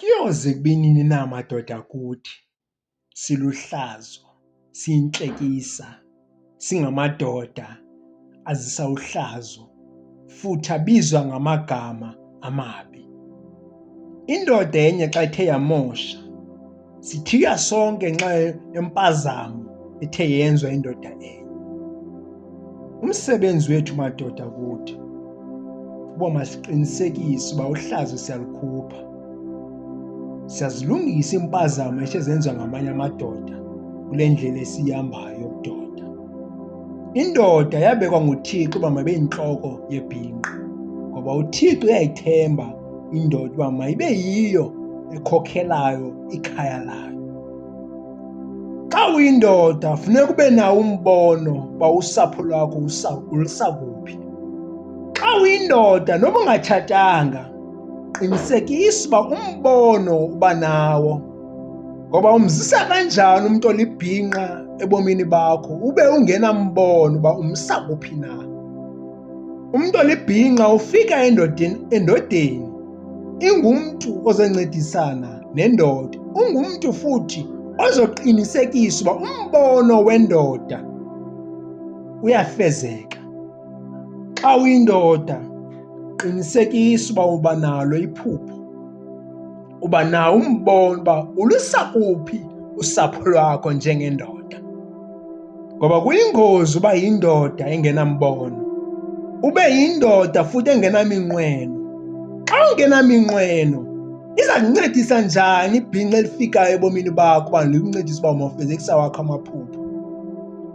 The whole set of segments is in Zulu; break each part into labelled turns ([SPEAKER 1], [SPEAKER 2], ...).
[SPEAKER 1] Kuyoze kube nini na madoda kuthi siluhlazo, siyintlekisa, singamadoda azisa uhlazo futhi abizwa ngamagama amabi. Indoda enye xa ithe yamosha, sithiywa sonke ngenxa yempazamo ethe yenziwa indoda enye. Umsebenzi wethu madoda kuthi uba masiqinisekise uba uhlazo siyalukhupha, siyazilungisa impazamo ethe zenziwa ngamanye amadoda kule ndlela esiyihambayo yobudoda. Indoda yabekwa nguThixo uba mayibe yintloko yebhinqa, ngoba uThixo uyayithemba indoda uba mayibe yiyo ekhokhelayo ikhaya layo. Xa uyindoda funeka ube nawo umbono uba usapho lwakho lusakuphi. Xa uyindoda noba ungatshatanga, qinisekisa uba umbono uba nawo, ngoba umzisa kanjani umntu olibhinqa ebomini bakho ube ungenambono uba umsa kuphi na. Umntu olibhinqa ufika endodeni ingumntu ozoncedisana nendoda, ungumntu futhi ozoqinisekisa uba umbono wendoda uyafezeka. Xa uyindoda qinisekisa uba uba nalo iphupho, uba nawo umbono uba ulusa kuphi usapho lwakho njengendoda. Ngoba kuyingozi uba yindoda engenambono, ube yindoda futhi engenaminqweno. Xa ungenaminqweno, iza kuncedisa njani ibhinqa elifikayo ebomini bakho uba likuncedise uba mawufezekisa wakho amaphupho?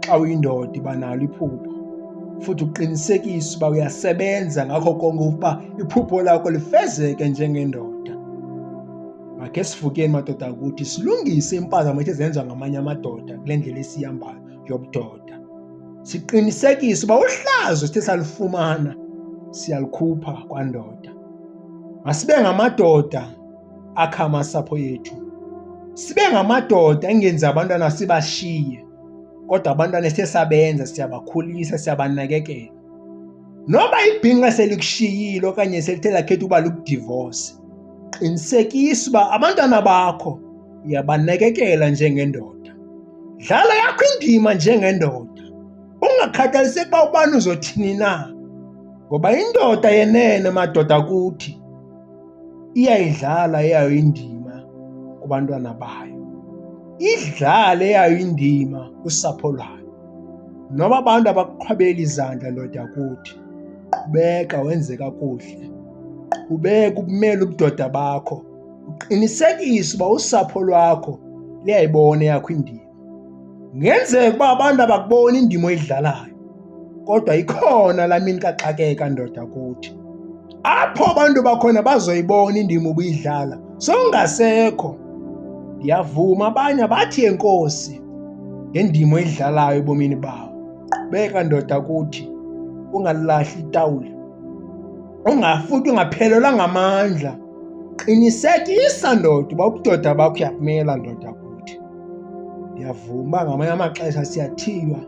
[SPEAKER 1] Xa uyindoda iba nalo iphupho futhi uqinisekise uba uyasebenza ngakho konke ukuba iphupho lakho lifezeke njengendoda. Makhe sivukeni madoda kuthi silungise impazamo ethe zenziwa ngamanye amadoda kule ndlela esiyihambayo yobudoda. Siqinisekise uba uhlazo sithe salufumana siyalukhupha kwandoda. Masibe ngamadoda akha amasapho ethu, sibe ngamadoda engenzi abantwana sibashiye, kodwa abantwana esithe sabenza siyabakhulisa, siyabanakekela. Noba ibhinqa selikushiyile okanye selithe lakhetha ukuba likudivorce, qinisekisa uba abantwana bakho uyabanakekela njengendoda. Dlala yakho indima njengendoda, ungakhathaliseki uba ubani uzothini na, ngoba indoda yenene madoda kuthi iyayidlala eyayo indima kubantwana bayo, idlale eyayo indima kusapho lwayo. Noba abantu abakuqhwabeli izandla ndoda kuthi, qhubeka wenze kakuhle, qhubeka ubumele ubudoda bakho, uqinisekise uba usapho lwakho luyayibona eyakho indima. Kungenzeka uba abantu abakuboni indima oyidlalayo, kodwa ikhona laa mini kaxakeka ndoda kuthi, apho abantu bakhona bazoyibona indima ubuyidlala sowungasekho. Ndiyavuma abanye bathi enkosi ngendima oyidlalayo ebomini bawo. Qhubeka ndoda kuthi, ungalilahli itawula, futhi ungaphelelwa ngamandla. Qinisekisa ndoda uba ubudoda bakho uyabumela ndoda kuthi. Ndiyavuma ngamanye amaxesha siyathiywa,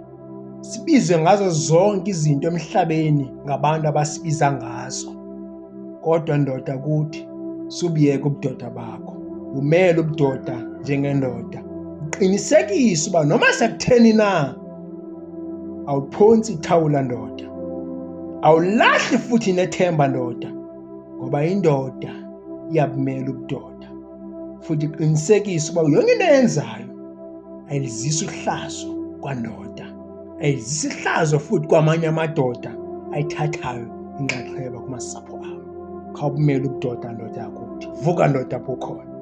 [SPEAKER 1] sibizwe ngazo zonke izinto emhlabeni ngabantu abasibiza ngazo, kodwa ndoda kuthi subuyeka ubudoda bakho, bumele ubudoda njengendoda. Uqinisekise uba noma sekutheni na awuphontsi ithawula ndoda, awulahli futhi nethemba ndoda, ngoba indoda iyabumela ubudoda. Futhi qinisekise uba yonke into eyenzayo ayilizisi uhlazo kwandoda, ayilizisi ihlazo futhi kwamanye amadoda ayithathayo inxaxheba kumasapho abo. Khawubumele ubudoda ndoda yakuthi, vuka ndoda apho ukhona.